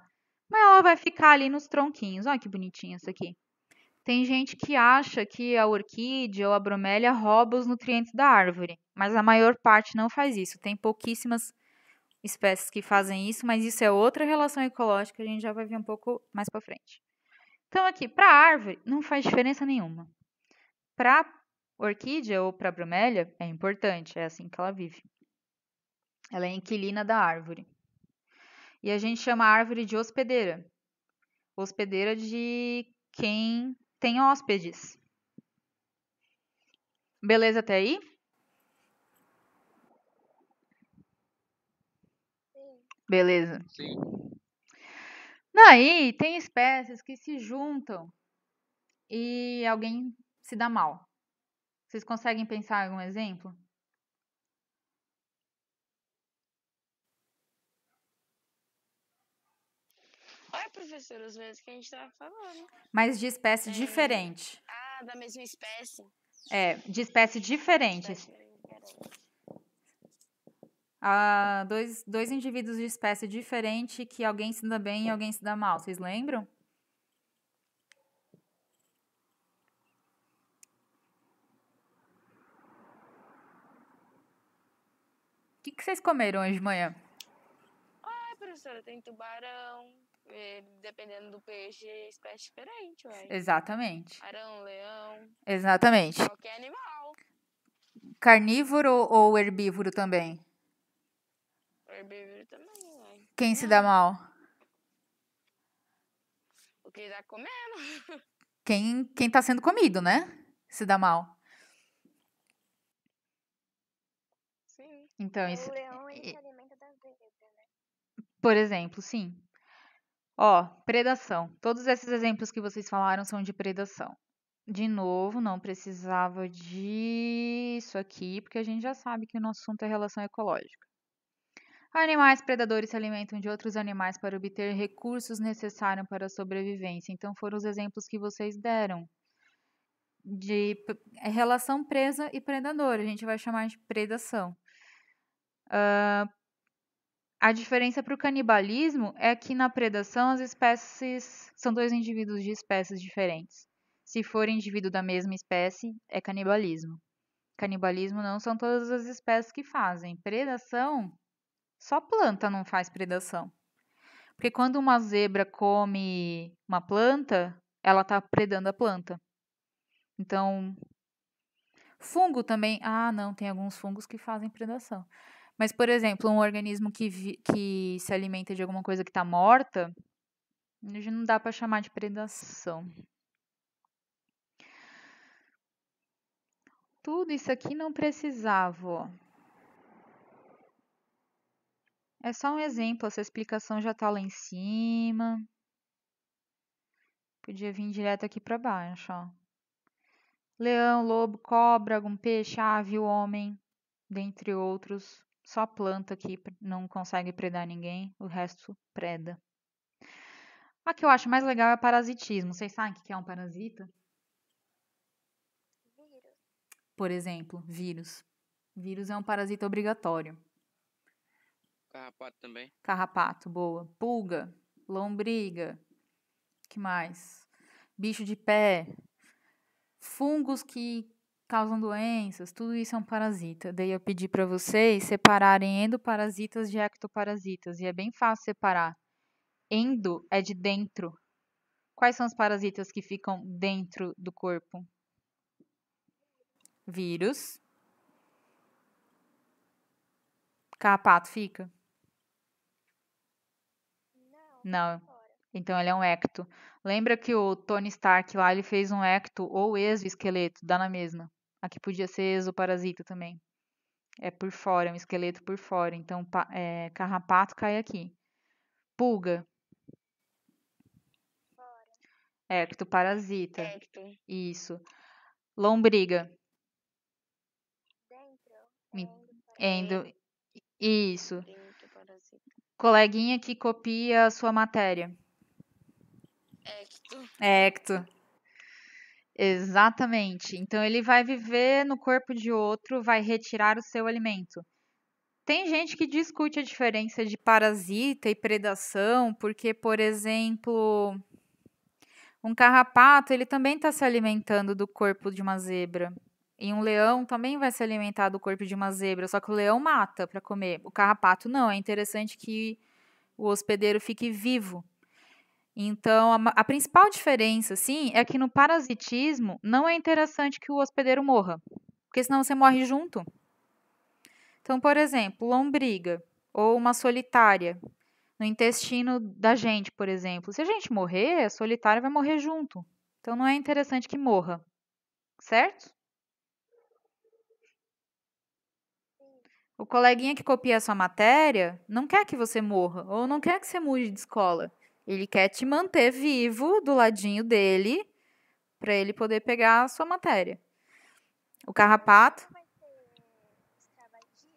Mas ela vai ficar ali nos tronquinhos. Olha que bonitinho isso aqui. Tem gente que acha que a orquídea ou a bromélia rouba os nutrientes da árvore, mas a maior parte não faz isso. Tem pouquíssimas espécies que fazem isso, mas isso é outra relação ecológica, a gente já vai ver um pouco mais para frente. Então aqui, para a árvore não faz diferença nenhuma. Para orquídea ou para bromélia é importante, é assim que ela vive. Ela é inquilina da árvore. E a gente chama a árvore de hospedeira. Hospedeira de quem tem hóspedes. Beleza até aí? Sim. Beleza. Sim. Daí tem espécies que se juntam e alguém se dá mal. Vocês conseguem pensar em algum exemplo? Olha, professor, os mesmos que a gente tava falando. Mas de espécie diferente. Ah, da mesma espécie. É, de espécie diferente. Ah, dois indivíduos de espécie diferente que alguém se dá bem e alguém se dá mal. Vocês lembram? O que vocês comeram hoje de manhã? Ah, professora, tem tubarão. Dependendo do peixe, é espécie diferente, ué. Exatamente. Arão, leão, Exatamente. qualquer animal. Carnívoro ou herbívoro também? Herbívoro também, ué. Quem se dá mal? O que tá comendo? Quem tá sendo comido, né? Se dá mal. Sim. Então, isso, O leão, ele se alimenta da zebra, né? por exemplo, sim. Ó, predação. Todos esses exemplos que vocês falaram são de predação. De novo, não precisava disso aqui, porque a gente já sabe que o nosso assunto é relação ecológica. Animais predadores se alimentam de outros animais para obter recursos necessários para a sobrevivência. Então, foram os exemplos que vocês deram de relação presa e predador. A gente vai chamar de predação. A diferença para o canibalismo é que na predação as espécies são dois indivíduos de espécies diferentes. Se for indivíduo da mesma espécie, é canibalismo. Canibalismo não são todas as espécies que fazem. Predação, só planta não faz predação. Porque quando uma zebra come uma planta, ela está predando a planta. Então, fungo também. Ah, não, tem alguns fungos que fazem predação. Mas, por exemplo, um organismo que se alimenta de alguma coisa que está morta, não dá para chamar de predação. Tudo isso aqui não precisava. Ó. É só um exemplo, essa explicação já está lá em cima. Podia vir direto aqui para baixo. Ó. Leão, lobo, cobra, algum peixe, ave, homem, dentre outros. Só planta aqui não consegue predar ninguém, o resto preda. A que eu acho mais legal é parasitismo. Vocês sabem o que é um parasita? Vírus. Por exemplo, vírus. Vírus é um parasita obrigatório. Carrapato também. Carrapato, boa. Pulga, lombriga. Que mais? Bicho de pé. Fungos que causam doenças, tudo isso é um parasita. Daí eu pedi para vocês separarem endoparasitas de ectoparasitas. E é bem fácil separar. Endo é de dentro. Quais são os parasitas que ficam dentro do corpo? Vírus. Carrapato fica? Não. Não. Fora. Então ele é um ecto. Lembra que o Tony Stark lá, ele fez um ecto ou exoesqueleto, dá na mesma. Aqui podia ser exoparasita também. É por fora, é um esqueleto por fora. Então, carrapato cai aqui. Pulga, Fora. ectoparasita. Ecto. Isso. Lombriga, Dentro. endo. Isso. Ecto, parasita. Coleguinha que copia a sua matéria. Ecto. Ecto. Exatamente. Então ele vai viver no corpo de outro, vai retirar o seu alimento. Tem gente que discute a diferença de parasita e predação, porque, por exemplo, um carrapato, ele também está se alimentando do corpo de uma zebra. E um leão também vai se alimentar do corpo de uma zebra, só que o leão mata para comer. O carrapato não. É interessante que o hospedeiro fique vivo. Então, a principal diferença, sim, é que no parasitismo não é interessante que o hospedeiro morra, porque senão você morre junto. Então, por exemplo, lombriga ou uma solitária no intestino da gente, por exemplo. Se a gente morrer, a solitária vai morrer junto. Então, não é interessante que morra, certo? O coleguinha que copia a sua matéria não quer que você morra ou não quer que você mude de escola. Ele quer te manter vivo do ladinho dele para ele poder pegar a sua matéria. O carrapato Vai ser escravagismo?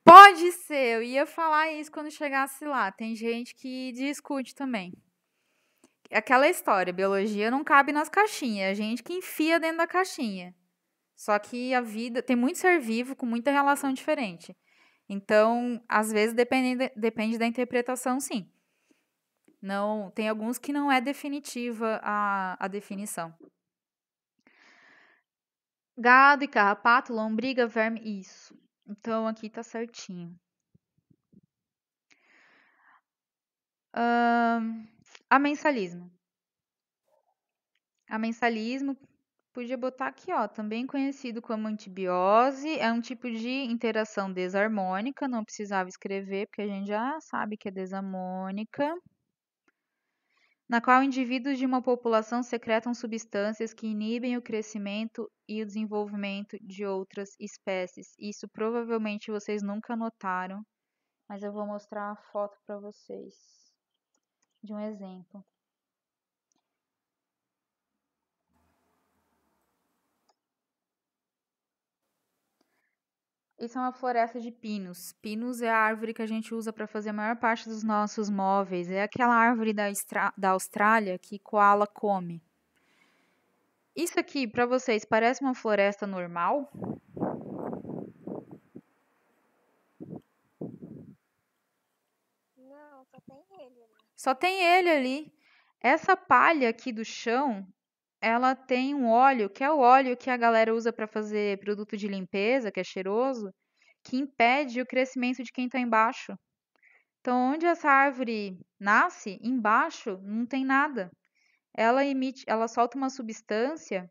pode ser, eu ia falar isso quando chegasse lá. Tem gente que discute também. Aquela história, biologia não cabe nas caixinhas, é a gente que enfia dentro da caixinha. Só que a vida tem muito ser vivo com muita relação diferente. Então, às vezes depende da interpretação, sim. Não, tem alguns que não é definitiva a definição. Gado e carrapato, lombriga, verme, isso. Então aqui tá certinho. Amensalismo. Amensalismo, podia botar aqui, ó, também conhecido como antibiose, é um tipo de interação desarmônica, não precisava escrever, porque a gente já sabe que é desarmônica, na qual indivíduos de uma população secretam substâncias que inibem o crescimento e o desenvolvimento de outras espécies. Isso provavelmente vocês nunca notaram, mas eu vou mostrar a foto para vocês de um exemplo. Isso é uma floresta de pinos. Pinos é a árvore que a gente usa para fazer a maior parte dos nossos móveis. É aquela árvore da Austrália que koala come. Isso aqui, para vocês, parece uma floresta normal? Não, só tem ele ali. Só tem ele ali. Essa palha aqui do chão, ela tem um óleo, que é o óleo que a galera usa para fazer produto de limpeza, que é cheiroso, que impede o crescimento de quem está embaixo. Então, onde essa árvore nasce, embaixo não tem nada. Ela solta uma substância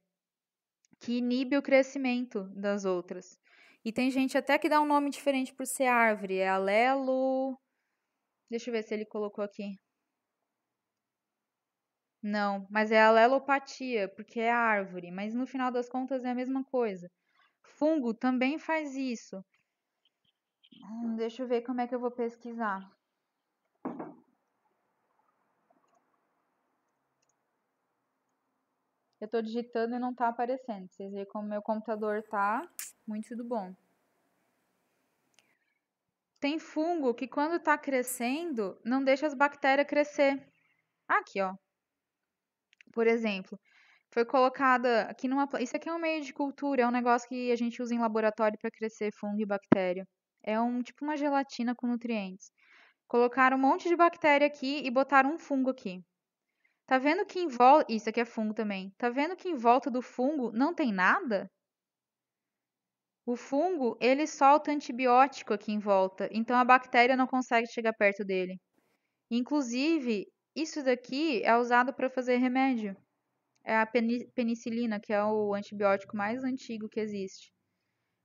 que inibe o crescimento das outras. E tem gente até que dá um nome diferente por ser árvore, é alelo. Deixa eu ver se ele colocou aqui. Não, mas é alelopatia, porque é árvore, mas no final das contas é a mesma coisa. Fungo também faz isso. Deixa eu ver como é que eu vou pesquisar. Eu tô digitando e não tá aparecendo. Vocês veem como meu computador tá muito do bom. Tem fungo que quando tá crescendo, não deixa as bactérias crescer. Aqui, ó. Por exemplo, foi colocada aqui numa. Isso aqui é um meio de cultura, é um negócio que a gente usa em laboratório para crescer fungo e bactéria. É um tipo uma gelatina com nutrientes. Colocaram um monte de bactéria aqui e botaram um fungo aqui. Tá vendo que em volta. Isso aqui é fungo também. Tá vendo que em volta do fungo não tem nada? O fungo, ele solta antibiótico aqui em volta, então a bactéria não consegue chegar perto dele. Inclusive, isso daqui é usado para fazer remédio. É a penicilina, que é o antibiótico mais antigo que existe.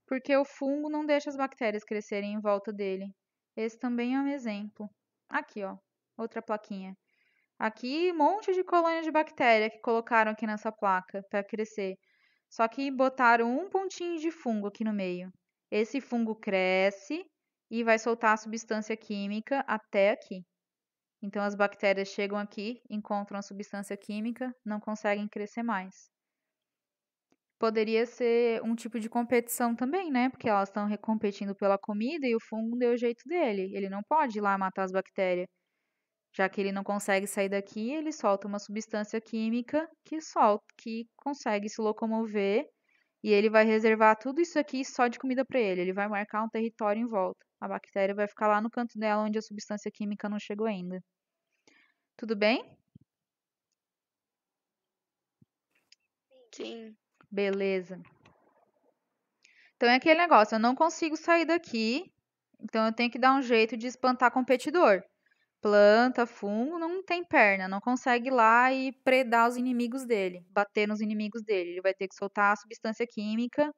Porque o fungo não deixa as bactérias crescerem em volta dele. Esse também é um exemplo. Aqui, ó, outra plaquinha. Aqui, um monte de colônias de bactéria que colocaram aqui nessa placa para crescer. Só que botaram um pontinho de fungo aqui no meio. Esse fungo cresce e vai soltar a substância química até aqui. Então, as bactérias chegam aqui, encontram a substância química, não conseguem crescer mais. Poderia ser um tipo de competição também, né? Porque elas estão competindo pela comida e o fungo deu o jeito dele. Ele não pode ir lá matar as bactérias. Já que ele não consegue sair daqui, ele solta uma substância química que consegue se locomover e ele vai reservar tudo isso aqui só de comida para ele. Ele vai marcar um território em volta. A bactéria vai ficar lá no canto dela onde a substância química não chegou ainda. Tudo bem? Sim. Beleza. Então é aquele negócio, eu não consigo sair daqui, então eu tenho que dar um jeito de espantar competidor. Planta, fungo, não tem perna, não consegue ir lá e predar os inimigos dele, bater nos inimigos dele. Ele vai ter que soltar a substância química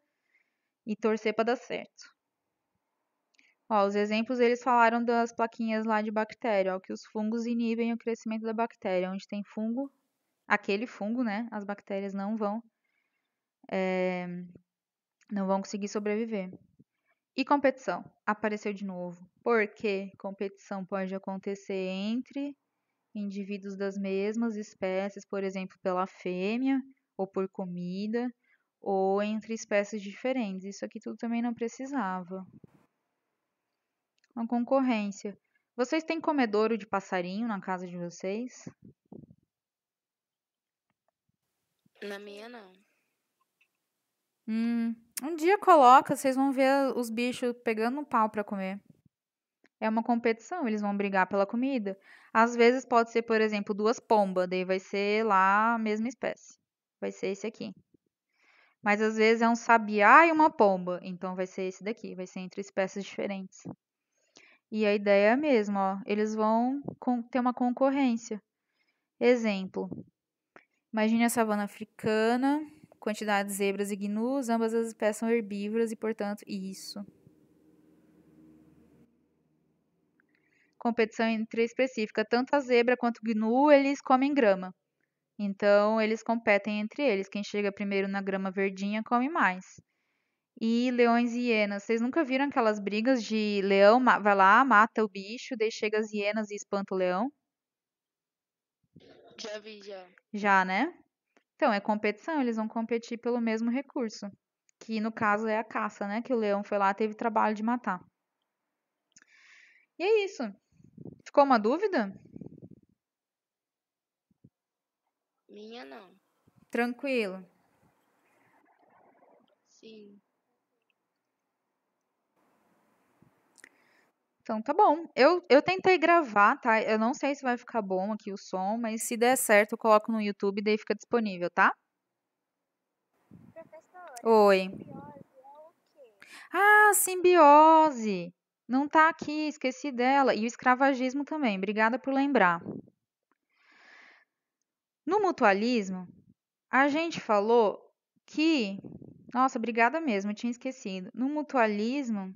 e torcer para dar certo. Ó, os exemplos eles falaram das plaquinhas lá de bactéria, ó, que os fungos inibem o crescimento da bactéria. Onde tem fungo, aquele fungo, né? As bactérias não vão conseguir sobreviver. E competição? Apareceu de novo. Porque competição pode acontecer entre indivíduos das mesmas espécies, por exemplo, pela fêmea, ou por comida, ou entre espécies diferentes. Isso aqui tudo também não precisava. Uma concorrência. Vocês têm comedouro de passarinho na casa de vocês? Na minha, não. Um dia coloca, vocês vão ver os bichos pegando um pau para comer. É uma competição, eles vão brigar pela comida. Às vezes pode ser, por exemplo, duas pombas, daí vai ser lá a mesma espécie. Vai ser esse aqui. Mas às vezes é um sabiá e uma pomba, então vai ser esse daqui, vai ser entre espécies diferentes. E a ideia é a mesma, ó, eles vão ter uma concorrência. Exemplo, imagine a savana africana, quantidade de zebras e gnus, ambas as espécies são herbívoras e, portanto, isso. Competição entre específica, tanto a zebra quanto o gnu, eles comem grama. Então, eles competem entre eles. Quem chega primeiro na grama verdinha come mais. E leões e hienas. Vocês nunca viram aquelas brigas de leão vai lá, mata o bicho, daí chega as hienas e espanta o leão? Já vi, já. Já, né? Então, é competição, eles vão competir pelo mesmo recurso. Que no caso é a caça, né? Que o leão foi lá, teve trabalho de matar. E é isso. Ficou uma dúvida? Minha, não. Tranquilo. Sim. Então tá bom. Eu tentei gravar, tá? Eu não sei se vai ficar bom aqui o som, mas se der certo, eu coloco no YouTube e daí fica disponível, tá? Professora, Oi. simbiose é o quê? Ah, simbiose. Não tá aqui, esqueci dela. E o escravagismo também. Obrigada por lembrar. No mutualismo, a gente falou que. Nossa, obrigada mesmo, eu tinha esquecido. No mutualismo,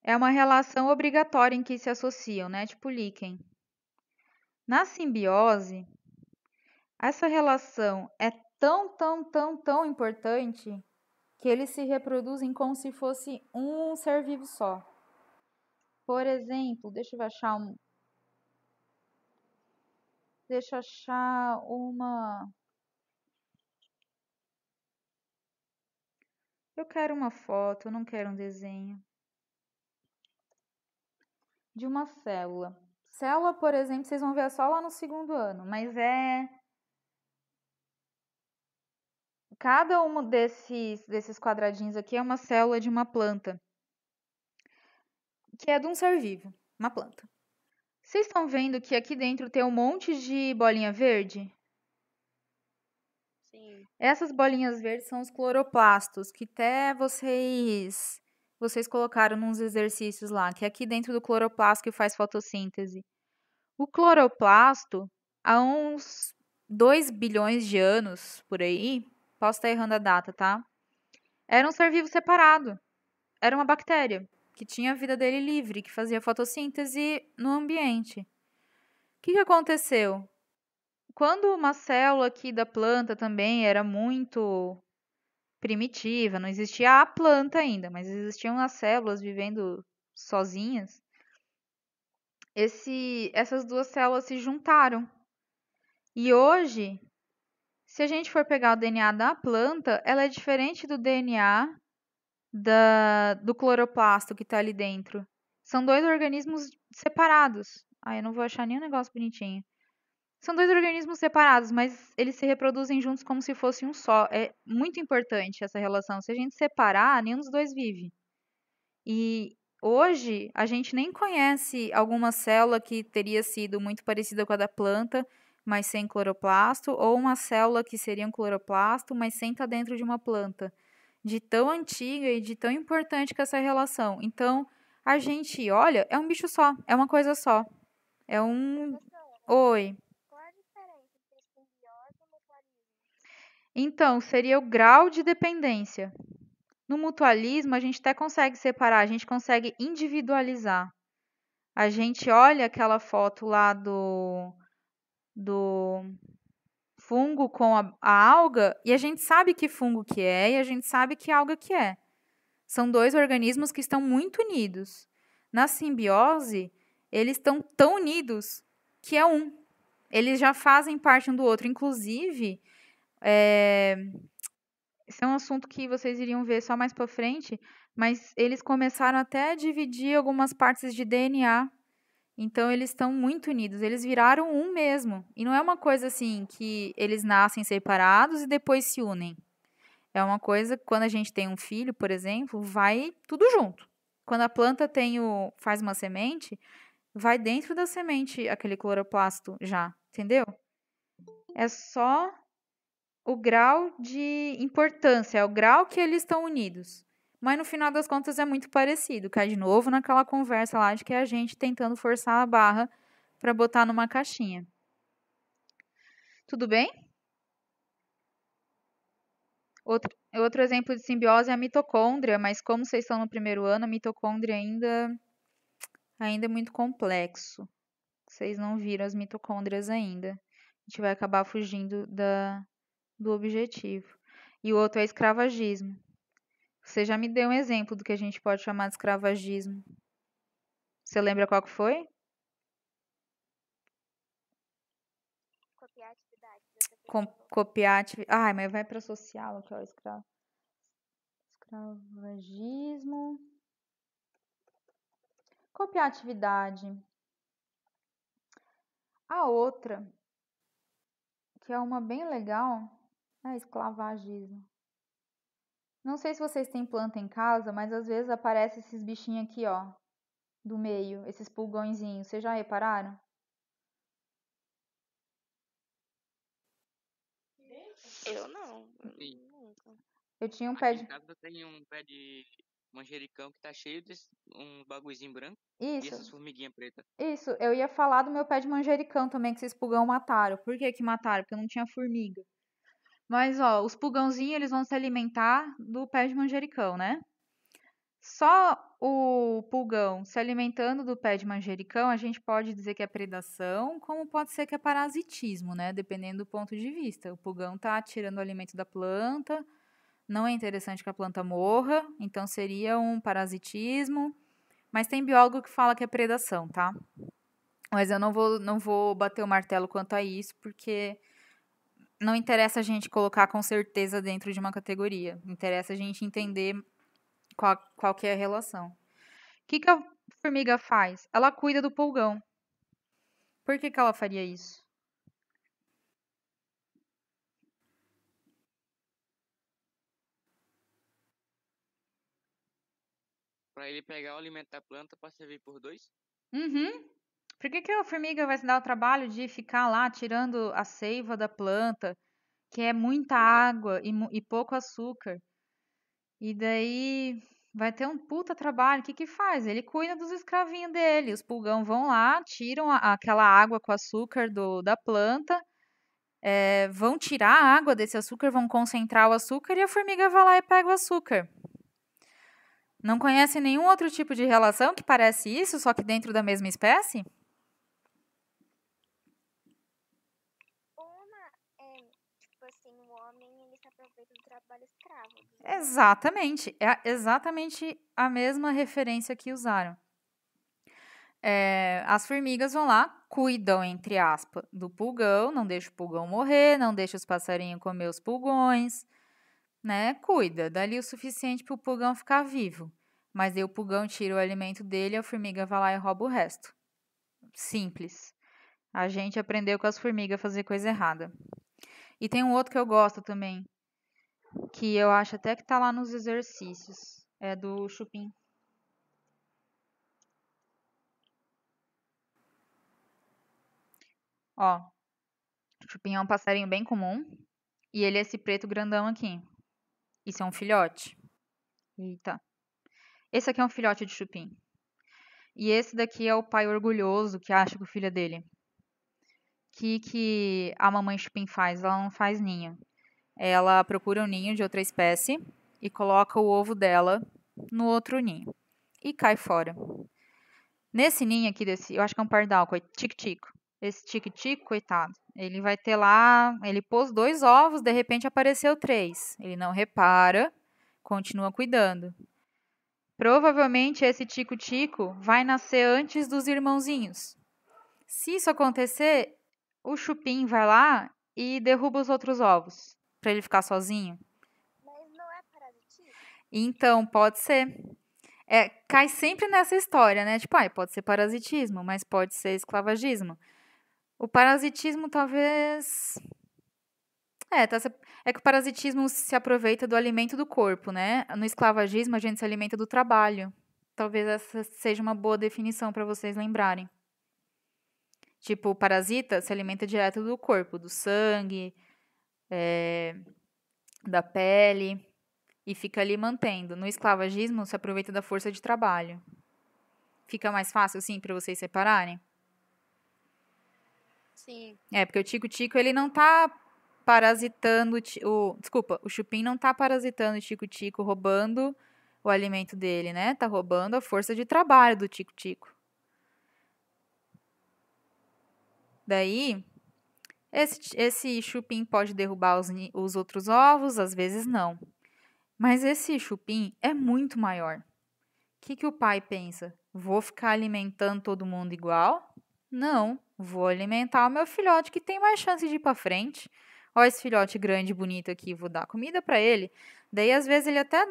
é uma relação obrigatória em que se associam, né? Tipo líquen. Na simbiose, essa relação é tão importante que eles se reproduzem como se fosse um ser vivo só. Por exemplo, deixa eu achar uma. Eu quero uma foto, eu não quero um desenho. De uma célula. Célula, por exemplo, vocês vão ver só lá no segundo ano, mas cada um desses quadradinhos aqui é uma célula de uma planta, que é de um ser vivo, uma planta. Vocês estão vendo que aqui dentro tem um monte de bolinha verde? Sim. Essas bolinhas verdes são os cloroplastos, que até vocês colocaram nos exercícios lá, que é aqui dentro do cloroplasto que faz fotossíntese. O cloroplasto, há uns 2 bilhões de anos, por aí, posso estar errando a data, tá? Era um ser vivo separado. Era uma bactéria que tinha a vida dele livre, que fazia fotossíntese no ambiente. O que aconteceu? Quando uma célula aqui da planta também era muito primitiva, não existia a planta ainda, mas existiam as células vivendo sozinhas, essas duas células se juntaram. E hoje, se a gente for pegar o DNA da planta, ela é diferente do DNA do cloroplasto que está ali dentro. São dois organismos separados. Eu não vou achar nenhum negócio bonitinho. São dois organismos separados, mas eles se reproduzem juntos como se fosse um só. É muito importante essa relação. Se a gente separar, nenhum dos dois vive. E hoje a gente nem conhece alguma célula que teria sido muito parecida com a da planta, mas sem cloroplasto, ou uma célula que seria um cloroplasto, mas sem estar dentro de uma planta. De tão antiga e de tão importante que é essa relação. Então, a gente olha, é um bicho só, é uma coisa só. É um. Professora, Oi. qual a diferença entre simbiose e mutualismo? Então, seria o grau de dependência. No mutualismo, a gente até consegue separar, a gente consegue individualizar. A gente olha aquela foto lá do fungo com a alga e a gente sabe que fungo que é e a gente sabe que alga que é. São dois organismos que estão muito unidos. Na simbiose, eles estão tão unidos que é um. Eles já fazem parte um do outro. Inclusive, esse é um assunto que vocês iriam ver só mais para frente, mas eles começaram até a dividir algumas partes de DNA. Então, eles estão muito unidos. Eles viraram um mesmo. E não é uma coisa assim que eles nascem separados e depois se unem. É uma coisa que quando a gente tem um filho, por exemplo, vai tudo junto. Quando a planta faz uma semente, vai dentro da semente aquele cloroplasto já, entendeu? É só o grau de importância, é o grau que eles estão unidos. Mas no final das contas é muito parecido. Cai de novo naquela conversa lá de que é a gente tentando forçar a barra para botar numa caixinha. Tudo bem? Outro exemplo de simbiose é a mitocôndria, mas como vocês estão no primeiro ano, a mitocôndria ainda é muito complexo. Vocês não viram as mitocôndrias ainda. A gente vai acabar fugindo do objetivo. E o outro é escravagismo. Você já me deu um exemplo do que a gente pode chamar de escravagismo. Você lembra qual que foi? Copiar a atividade do professor. Copiar atividade. Mas vai para social aqui, ó. Escravagismo. Copiar atividade. A outra, que é uma bem legal, é esclavagismo. Não sei se vocês têm planta em casa, mas às vezes aparecem esses bichinhos aqui, ó, do meio, esses pulgõezinhos. Vocês já repararam? Eu não. Sim. Nunca. Eu tinha um Aqui pé em de... casa tem um pé de manjericão que tá cheio de um bagulhozinho branco e essas Isso, formiguinhas pretas. isso. Eu ia falar do meu pé de manjericão também, que esses pulgão mataram. Por que que mataram? Porque não tinha formiga. Mas, ó, os pulgãozinhos, eles vão se alimentar do pé de manjericão, né? Só o pulgão se alimentando do pé de manjericão, a gente pode dizer que é predação, como pode ser que é parasitismo, né? Dependendo do ponto de vista. O pulgão tá tirando o alimento da planta, não é interessante que a planta morra, então seria um parasitismo. Mas tem biólogo que fala que é predação, tá? Mas eu não vou bater o martelo quanto a isso, porque não interessa a gente colocar com certeza dentro de uma categoria. Interessa a gente entender qual que é a relação. O que a formiga faz? Ela cuida do pulgão. Por que ela faria isso? Pra ele pegar o alimento da planta pra servir por dois. Uhum. Por que a formiga vai se dar o trabalho de ficar lá tirando a seiva da planta, que é muita água e pouco açúcar? E daí vai ter um puta trabalho. O que faz? Ele cuida dos escravinhos dele. Os pulgão vão lá, tiram aquela água com açúcar da planta, vão tirar a água desse açúcar, vão concentrar o açúcar e a formiga vai lá e pega o açúcar. Não conhece nenhum outro tipo de relação que parece isso, só que dentro da mesma espécie? aproveita do trabalho escravo. Exatamente. É exatamente a mesma referência que usaram. As formigas vão lá, cuidam, entre aspas, do pulgão, não deixa o pulgão morrer, não deixa os passarinhos comer os pulgões, né? Cuida, dali o suficiente para o pulgão ficar vivo. Mas aí o pulgão tira o alimento dele e a formiga vai lá e rouba o resto. Simples. A gente aprendeu com as formigas a fazer coisa errada. E tem um outro que eu gosto também, que eu acho até que tá lá nos exercícios. É do chupim. Ó, o chupim é um passarinho bem comum. E ele é esse preto grandão aqui. Isso é um filhote. Eita. Esse aqui é um filhote de chupim. E esse daqui é o pai orgulhoso que acha que o filho é dele. O que a mamãe chupim faz? Ela não faz ninho. Ela procura um ninho de outra espécie e coloca o ovo dela no outro ninho. E cai fora. Nesse ninho aqui, eu acho que é um pardal, tico-tico. Esse tico-tico, coitado, ele vai ter lá, ele pôs 2 ovos, de repente apareceu 3. Ele não repara, continua cuidando. Provavelmente esse tico-tico vai nascer antes dos irmãozinhos. Se isso acontecer, o chupim vai lá e derruba os outros ovos, para ele ficar sozinho. Mas não é parasitismo? Então, pode ser. Cai sempre nessa história, né? Tipo, pode ser parasitismo, mas pode ser esclavagismo. O parasitismo talvez. É que o parasitismo se aproveita do alimento do corpo, né? No esclavagismo, a gente se alimenta do trabalho. Talvez essa seja uma boa definição para vocês lembrarem. Tipo, o parasita se alimenta direto do corpo, do sangue, da pele, e fica ali mantendo. No esclavagismo, se aproveita da força de trabalho. Fica mais fácil, assim, para vocês separarem? Sim. Porque o tico-tico, ele não tá parasitando desculpa, o chupim não tá parasitando o tico-tico, roubando o alimento dele, né? Tá roubando a força de trabalho do tico-tico. Daí, esse chupim pode derrubar os outros ovos, às vezes não. Mas esse chupim é muito maior. O que o pai pensa? Vou ficar alimentando todo mundo igual? Não, vou alimentar o meu filhote que tem mais chance de ir para frente. Ó, esse filhote grande e bonito aqui, vou dar comida para ele. Daí, às vezes, ele até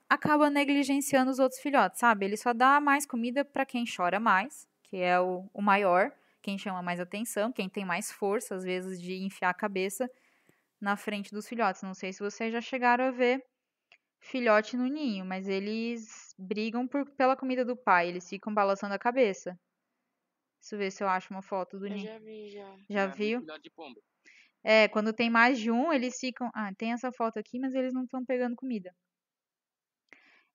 acaba negligenciando os outros filhotes, sabe? Ele só dá mais comida para quem chora mais, que é o maior, quem chama mais atenção, quem tem mais força, às vezes, de enfiar a cabeça na frente dos filhotes. Não sei se vocês já chegaram a ver filhote no ninho, mas eles brigam pela comida do pai, eles ficam balançando a cabeça. Deixa eu ver se eu acho uma foto do Eu ninho. já vi, já. Já vi viu? filhote de pombo. Quando tem mais de um, eles ficam. Tem essa foto aqui, mas eles não estão pegando comida.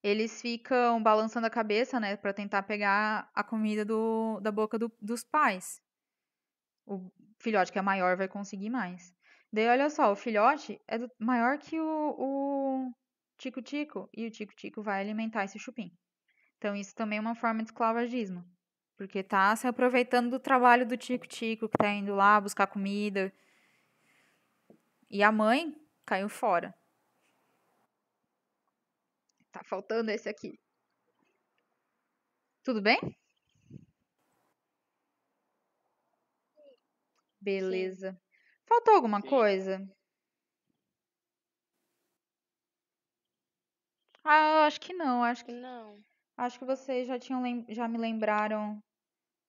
Eles ficam balançando a cabeça, né, pra tentar pegar a comida da boca dos pais. O filhote que é maior vai conseguir mais. Daí, olha só, o filhote é maior que o tico-tico. E o tico-tico vai alimentar esse chupim. Então, isso também é uma forma de esclavagismo. Porque tá se aproveitando do trabalho do tico-tico, que tá indo lá buscar comida. E a mãe caiu fora. Tá faltando esse aqui. Tudo bem? Beleza. Faltou alguma Sim. coisa? Eu acho que não. Não. Acho que vocês já me lembraram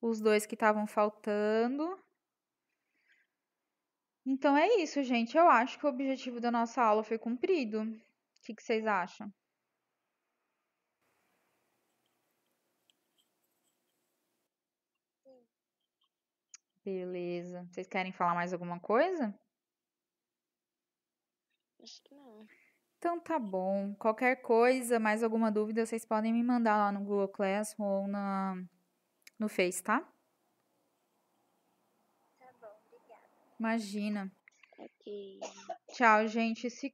os 2 que estavam faltando. Então é isso, gente. Eu acho que o objetivo da nossa aula foi cumprido. O que vocês acham? Sim. Beleza. Vocês querem falar mais alguma coisa? Acho que não. Então tá bom. Qualquer coisa, mais alguma dúvida, vocês podem me mandar lá no Google Classroom ou no Face, tá? Tá bom, obrigada. Imagina. Ok. Tchau, gente. Se